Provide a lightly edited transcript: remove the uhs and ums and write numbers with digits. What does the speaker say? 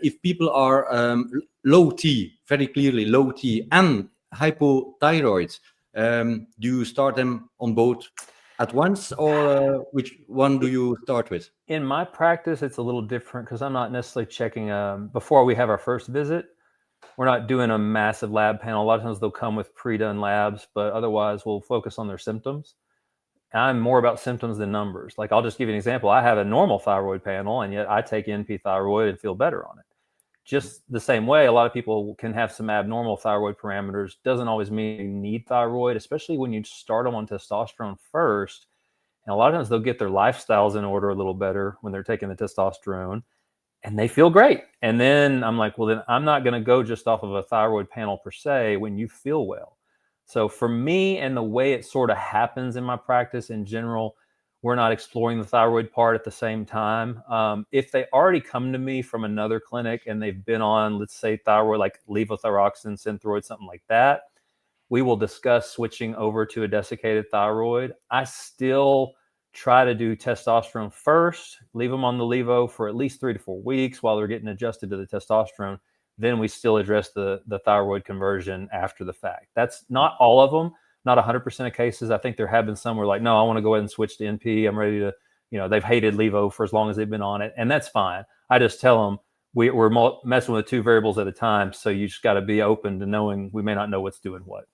if people are low T, very clearly low T and hypothyroid, do you start them on both at once, or which one do you start with? In my practice, it's a little different because I'm not necessarily checking before we have our first visit. We're not doing a massive lab panel. A lot of times they'll come with pre-done labs, but otherwise we'll focus on their symptoms. I'm more about symptoms than numbers. Like, I'll just give you an example. I have a normal thyroid panel, and yet I take NP thyroid and feel better on it. Just the same way, a lot of people can have some abnormal thyroid parameters. Doesn't always mean you need thyroid, especially when you start them on testosterone first. And a lot of times they'll get their lifestyles in order a little better when they're taking the testosterone, and they feel great. And then I'm like, well, then I'm not going to go just off of a thyroid panel per se when you feel well. So for me, and the way it sort of happens in my practice in general, we're not exploring the thyroid part at the same time. If they already come to me from another clinic and they've been on, let's say, thyroid, like levothyroxine, Synthroid, something like that, we will discuss switching over to a desiccated thyroid. I still try to do testosterone first, leave them on the levo for at least 3 to 4 weeks while they're getting adjusted to the testosterone. Then we still address the thyroid conversion after the fact. That's not all of them, not 100% of cases. I think there have been some where like, no, I want to go ahead and switch to NP. I'm ready to, they've hated levo for as long as they've been on it. And that's fine. I just tell them we're messing with 2 variables at a time. So you just got to be open to knowing we may not know what's doing what.